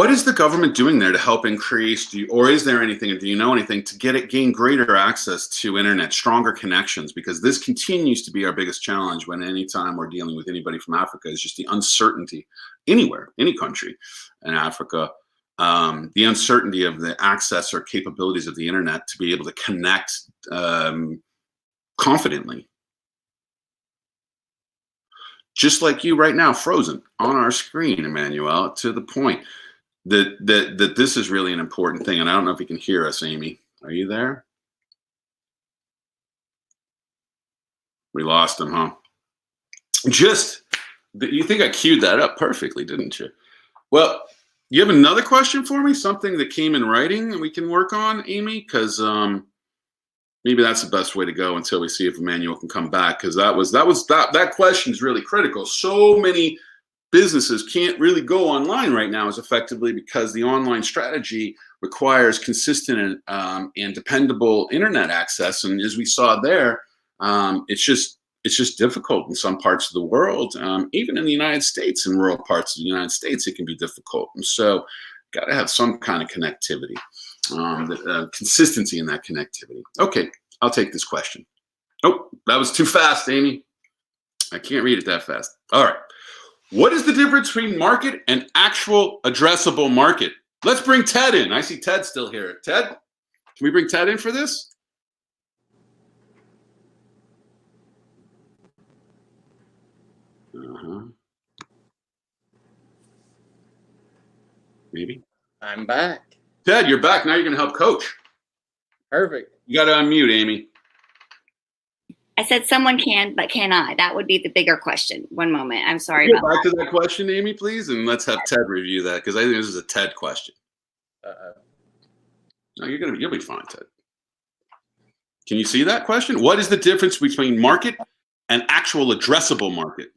is the government doing there to help increase? Or is there anything? Do you know anything to gain greater access to internet, stronger connections? Because this continues to be our biggest challenge. When anytime we're dealing with anybody from Africa, is just the uncertainty anywhere, any country in Africa. The uncertainty of the access or capabilities of the internet to be able to connect confidently. Just like you right now, frozen on our screen, Emmanuel, to the point that this is really an important thing. And I don't know if you can hear us, Amy. Are you there? We lost him, huh? You think I queued that up perfectly, didn't you? Well, you have another question for me? Something that came in writing that we can work on, Amy? Because maybe that's the best way to go until we see if Emmanuel can come back. Because that question is really critical. So many businesses can't really go online right now as effectively because the online strategy requires consistent and dependable internet access. And as we saw there, it's just difficult in some parts of the world. Even in the United States, in rural parts of the United States, it can be difficult. And so, got to have some kind of connectivity, consistency in that connectivity. Okay, I'll take this question. Oh, that was too fast, Amy. I can't read it that fast. All right. What is the difference between market and actual addressable market? Let's bring Ted in. I see Ted still here. Ted, can we bring Ted in for this? Maybe. I'm back. Ted, you're back. Now you're going to help coach. Perfect. You got to unmute, Amy. I said someone can, but can I? That would be the bigger question. One moment. I'm sorry Go about back that. to that question, Amy, please, and let's have Ted review that because I think this is a Ted question. No, you'll be fine, Ted. Can you see that question? What is the difference between market and actual addressable market?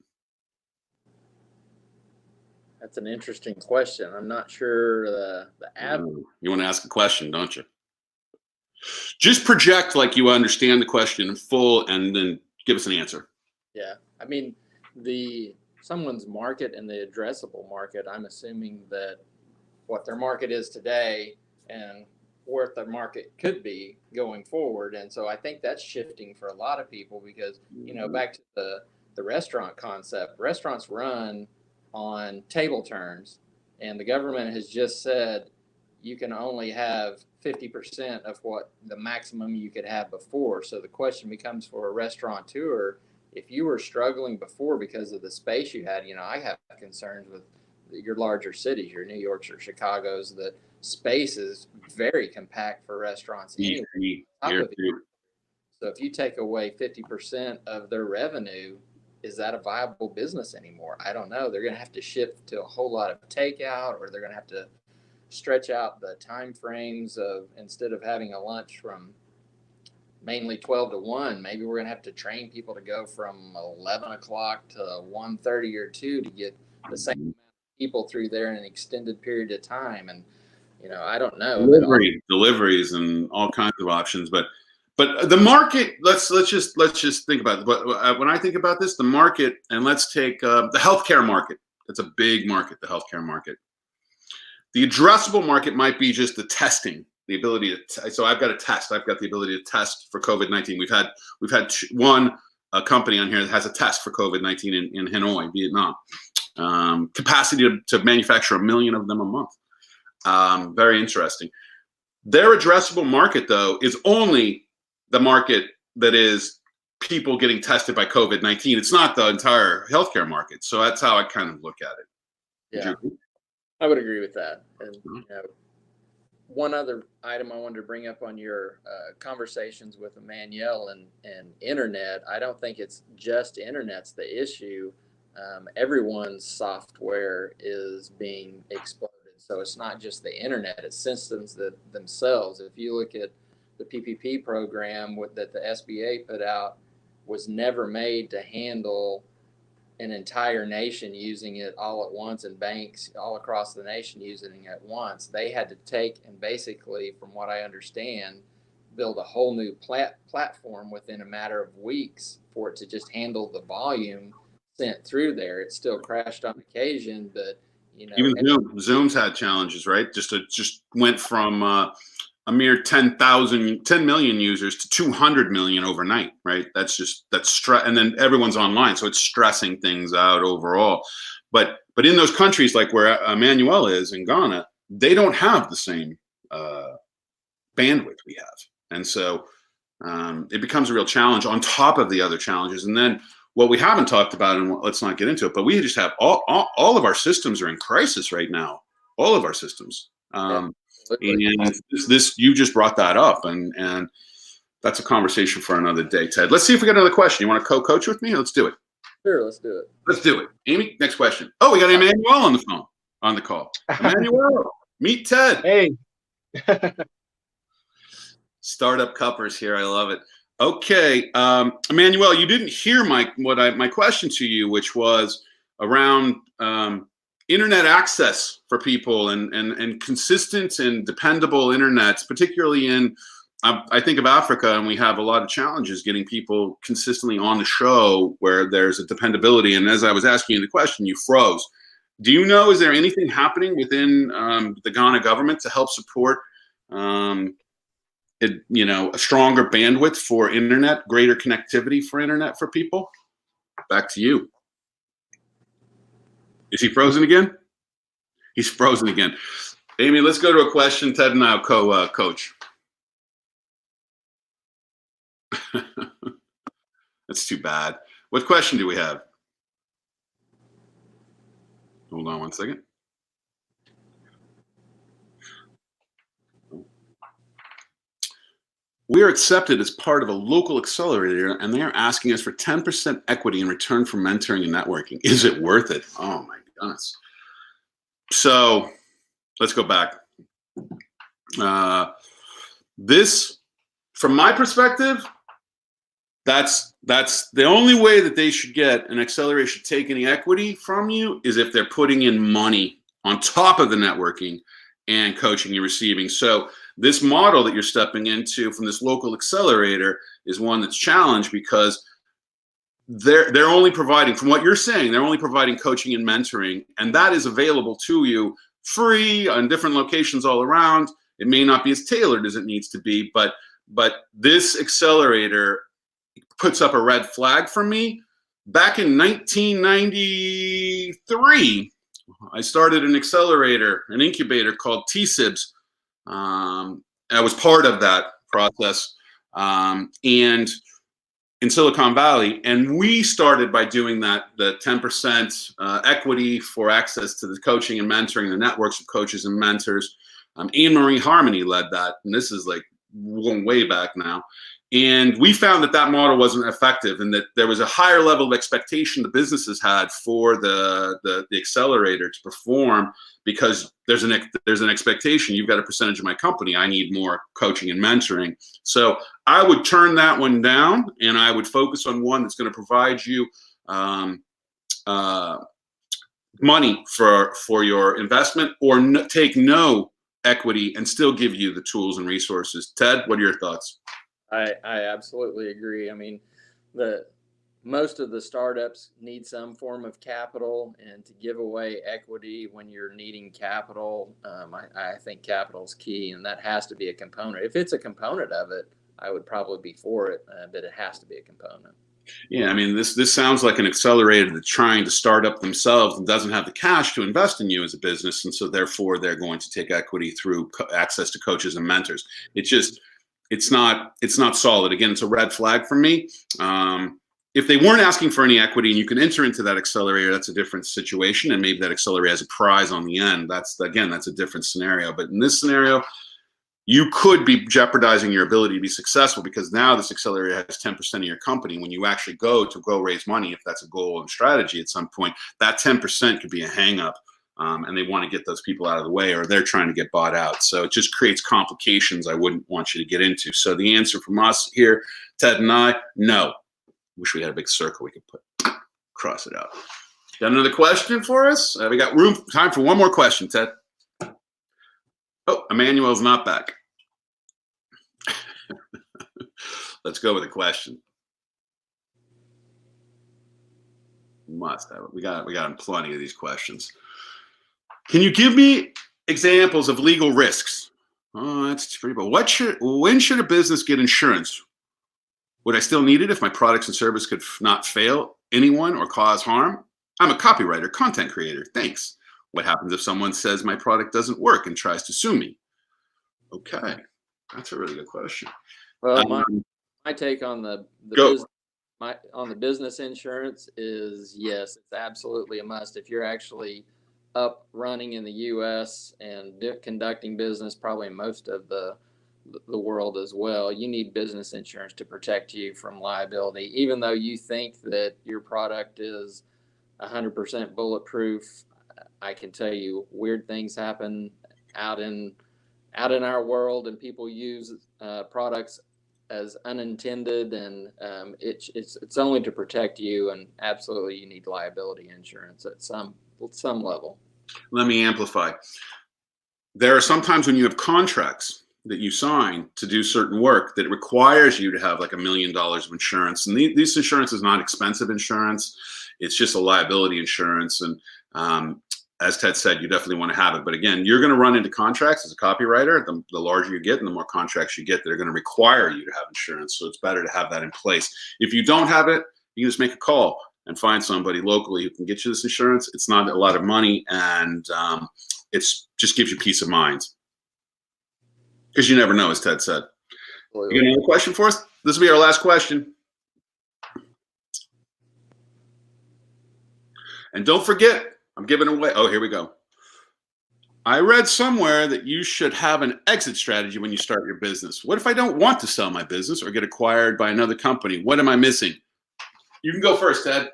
That's an interesting question. I'm not sure the You want to ask a question, don't you? Just project like you understand the question in full and then give us an answer. Yeah. I mean, someone's market and the addressable market, I'm assuming that what their market is today and what their market could be going forward. And so I think that's shifting for a lot of people because, you know, back to the restaurant concept, restaurants run on table turns, and the government has just said you can only have 50% of what the maximum you could have before. So the question becomes for a restaurateur, if you were struggling before because of the space you had, I have concerns with your larger cities, your New Yorks or Chicago's, that space is very compact for restaurants anyway. So if you take away 50% of their revenue, is that a viable business anymore? I don't know. They're going to have to shift to a whole lot of takeout, or they're going to have to stretch out the time frames of, instead of having a lunch from mainly 12 to 1, maybe we're going to have to train people to go from 11 o'clock to 1:30 or 2 to get the same amount of people through there in an extended period of time. And, I don't know. Deliveries and all kinds of options. But the market, let's just think about it. But when I think about this, the market, and let's take the healthcare market. That's a big market, the healthcare market. The addressable market might be just the testing, the ability to. So I've got a test. I've got the ability to test for COVID-19. We've had one company on here that has a test for COVID-19 in Hanoi, Vietnam. Capacity to manufacture 1 million of them a month. Very interesting. Their addressable market, though, is only the market that is people getting tested by COVID-19. It's not the entire healthcare market. So that's how I kind of look at it. Yeah, I would agree with that. And one other item I wanted to bring up on your conversations with Emmanuel and internet. I don't think it's just internet's the issue. Everyone's software is being exploded. So it's not just the internet, it's systems that themselves. If you look at the PPP program that the SBA put out, was never made to handle an entire nation using it all at once, and banks all across the nation using it at once. They had to take and basically, from what I understand, build a whole new platform within a matter of weeks for it to just handle the volume sent through there. It still crashed on occasion, but even Zoom's had challenges, right? Just went from a mere 10 million users to 200 million overnight, right? That's stress, and then everyone's online, so it's stressing things out overall. But in those countries like where Emmanuel is in Ghana, they don't have the same bandwidth we have, and so it becomes a real challenge on top of the other challenges. And then what we haven't talked about, and let's not get into it, but we just have all of our systems are in crisis right now. All of our systems. And this you just brought that up, and that's a conversation for another day, Ted. Let's see if we got another question. You want to co-coach with me? Let's do it. Sure, let's do it. Let's do it. Amy, next question. Oh, we got Emmanuel on the call. Emmanuel, meet Ted. Hey. Startup cuppers here. I love it. Okay, Emmanuel, you didn't hear my question to you, which was around internet access for people and consistent and dependable internet, particularly in, I think of Africa, and we have a lot of challenges getting people consistently on the show where there's a dependability. And as I was asking you the question, you froze. Do you know, is there anything happening within the Ghana government to help support a stronger bandwidth for internet, greater connectivity for internet for people? Back to you. Is he frozen again? He's frozen again. Amy, let's go to a question. Ted and I will coach. That's too bad. What question do we have? Hold on one second. We are accepted as part of a local accelerator, and they are asking us for 10% equity in return for mentoring and networking. Is it worth it? Oh my goodness. So let's go back. This, from my perspective, that's the only way that they should get an accelerator should take any equity from you is if they're putting in money on top of the networking and coaching you're receiving. So this model that you're stepping into from this local accelerator is one that's challenged because they're only providing, from what you're saying, they're only providing coaching and mentoring, and that is available to you free on different locations all around. It may not be as tailored as it needs to be, but this accelerator puts up a red flag for me. Back in 1993, I started an accelerator, an incubator called TSIBS. I was part of that process, and in Silicon Valley, and we started by doing that, the 10% equity for access to the coaching and mentoring, the networks of coaches and mentors. Anne Marie Harmony led that, and this is like going way back now. And we found that that model wasn't effective, and that there was a higher level of expectation the businesses had for the accelerator to perform, because there's an expectation. You've got a percentage of my company. I need more coaching and mentoring. So I would turn that one down, and I would focus on one that's going to provide you money for your investment, or take no equity and still give you the tools and resources. Ted, what are your thoughts? I absolutely agree. I mean, most of the startups need some form of capital, and to give away equity when you're needing capital, I think capital is key, and that has to be a component. If it's a component of it, I would probably be for it, but it has to be a component. Yeah, I mean, this sounds like an accelerator that's trying to start up themselves and doesn't have the cash to invest in you as a business, and so therefore they're going to take equity through access to coaches and mentors. It's not solid. Again, it's a red flag for me. If they weren't asking for any equity and you can enter into that accelerator, that's a different situation, and maybe that accelerator has a prize on the end. That's a different scenario. But in this scenario, you could be jeopardizing your ability to be successful, because now this accelerator has 10% of your company. When you actually go raise money, if that's a goal and strategy at some point, that 10% could be a hang up. And they want to get those people out of the way, or they're trying to get bought out. So it just creates complications I wouldn't want you to get into. So the answer from us here, Ted and I, no. Wish we had a big circle we could cross it out. Got another question for us? We got time for one more question, Ted. Oh, Emmanuel's not back. Let's go with a question. Must have it. We got plenty of these questions. Can you give me examples of legal risks? Oh, that's pretty bold. When should a business get insurance? Would I still need it if my products and service could not fail anyone or cause harm? I'm a copywriter, content creator. Thanks. What happens if someone says my product doesn't work and tries to sue me? Okay, that's a really good question. Well, my take on the business insurance is yes, it's absolutely a must. If you're actually up running in the U.S. and conducting business, probably in most of the world as well, you need business insurance to protect you from liability. Even though you think that your product is 100% bulletproof, I can tell you weird things happen out in our world, and people use products as unintended, and it's only to protect you, and absolutely you need liability insurance at some level. Let me amplify. There are some times when you have contracts that you sign to do certain work that requires you to have like $1 million of insurance, and this insurance is not expensive insurance. It's just a liability insurance, and as Ted said, you definitely want to have it. But again, you're going to run into contracts as a copywriter. The larger you get and the more contracts you get, they're going to require you to have insurance. So it's better to have that in place. If you don't have it, you can just make a call and find somebody locally who can get you this insurance. It's not a lot of money, and it's just gives you peace of mind. Because you never know, as Ted said. You got another question for us? This will be our last question. And don't forget, I'm giving away. Oh, here we go. I read somewhere that you should have an exit strategy when you start your business. What if I don't want to sell my business or get acquired by another company? What am I missing? You can go first, Ted.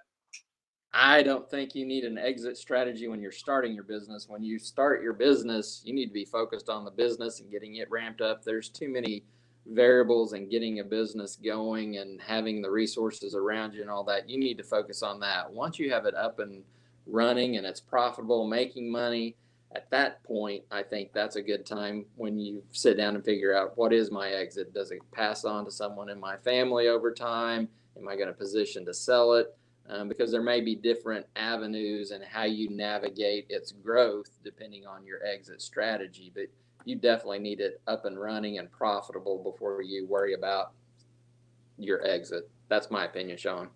I don't think you need an exit strategy when you're starting your business. When you start your business, you need to be focused on the business and getting it ramped up. There's too many variables in getting a business going and having the resources around you and all that. You need to focus on that. Once you have it up and running and it's profitable, making money, at that point, I think that's a good time when you sit down and figure out, what is my exit? Does it pass on to someone in my family over time? Am I going to position to sell it? Because there may be different avenues and how you navigate its growth depending on your exit strategy. But you definitely need it up and running and profitable before you worry about your exit. That's my opinion, Sean.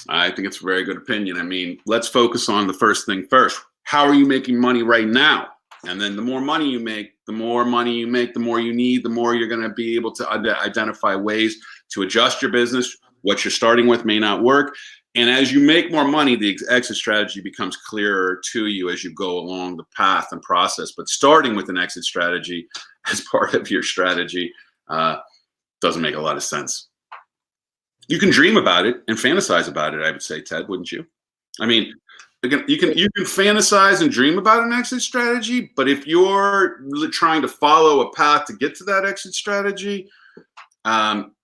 I think it's a very good opinion. I mean, let's focus on the first thing first. How are you making money right now? And then the more money you make, the more you need, the more you're going to be able to identify ways to adjust your business. What you're starting with may not work. And as you make more money, the exit strategy becomes clearer to you as you go along the path and process. But starting with an exit strategy as part of your strategy doesn't make a lot of sense. You can dream about it and fantasize about it, I would say, Ted, wouldn't you? I mean, again, you can fantasize and dream about an exit strategy, but if you're trying to follow a path to get to that exit strategy,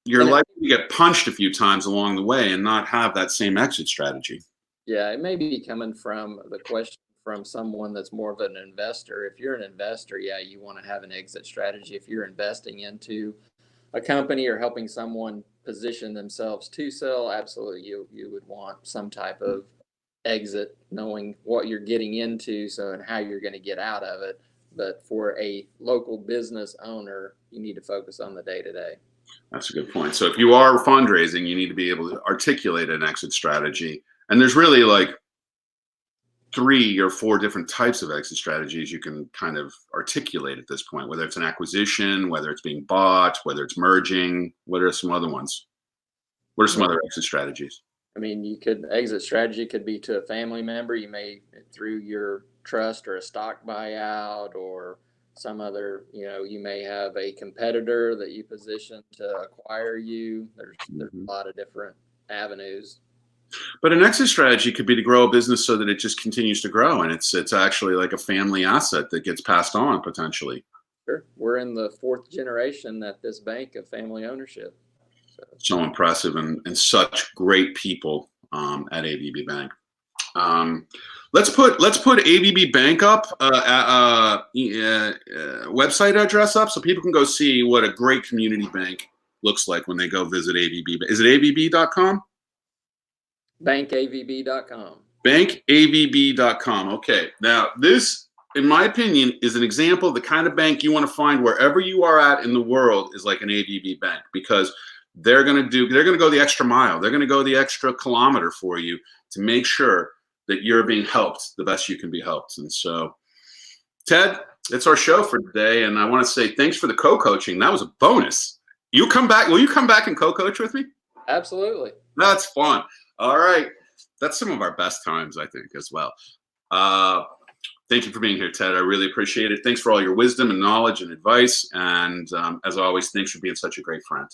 you're likely to get punched a few times along the way and not have that same exit strategy. Yeah, it may be coming from the question from someone that's more of an investor. If you're an investor, yeah, you want to have an exit strategy. If you're investing into a company or helping someone position themselves to sell, absolutely, you would want some type of exit, knowing what you're getting into, so and how you're going to get out of it. But for a local business owner, you need to focus on the day-to-day. That's a good point. So if you are fundraising, you need to be able to articulate an exit strategy. And there's really like 3 or 4 different types of exit strategies you can kind of articulate at this point, whether it's an acquisition, whether it's being bought, whether it's merging. What are some other ones? What are some other exit strategies? I mean, exit strategy could be to a family member. You may, through your trust or a stock buyout or some other, you may have a competitor that you position to acquire you. There's a lot of different avenues. But an exit strategy could be to grow a business so that it just continues to grow, and it's actually like a family asset that gets passed on potentially. Sure. We're in the 4th generation at this bank of family ownership. So impressive and such great people at AVB Bank. Let's put AVB Bank up, website address up, so people can go see what a great community bank looks like when they go visit AVB. Is it avb.com? Bankavb.com. Bankavb.com. Okay. Now, this, in my opinion, is an example of the kind of bank you want to find wherever you are at in the world is like an AVB bank, because they're going to go the extra mile. They're going to go the extra kilometer for you to make sure that you're being helped the best you can be helped. And so, Ted, it's our show for today. And I want to say thanks for the co-coaching. That was a bonus. You come back. Will you come back and co-coach with me? Absolutely. That's fun. All right. That's some of our best times, I think, as well. Thank you for being here, Ted. I really appreciate it. Thanks for all your wisdom and knowledge and advice. And as always, thanks for being such a great friend.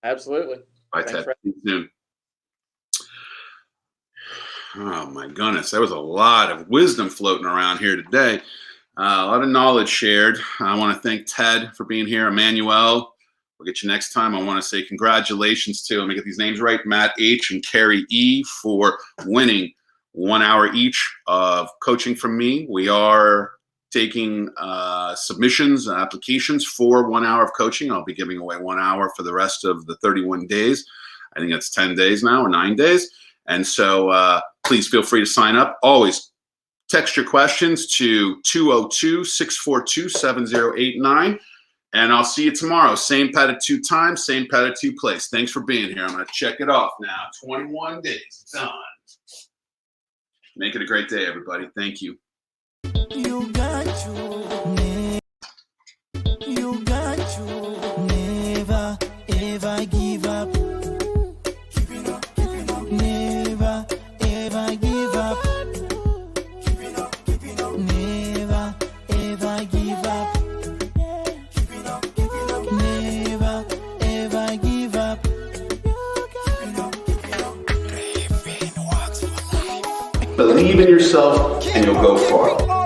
Absolutely. Bye, Ted. See you soon. Oh, my goodness. There was a lot of wisdom floating around here today. A lot of knowledge shared. I want to thank Ted for being here. Emmanuel, we'll get you next time. I want to say congratulations to, let me get these names right, Matt H. and Carrie E. for winning 1 hour each of coaching from me. We are taking submissions and applications for 1 hour of coaching. I'll be giving away 1 hour for the rest of the 31 days. I think that's 10 days now or 9 days. And so please feel free to sign up. Always text your questions to 202-642-7089. And I'll see you tomorrow. Same pad at 2 times, same pad at 2 place. Thanks for being here. I'm going to check it off now. 21 days done. Make it a great day, everybody. Thank you. You got to, you got to never ever give up. Keeping up, never ever give up. Keeping up, never ever give up. Keeping up, never ever give up. Believe in yourself and you'll go far.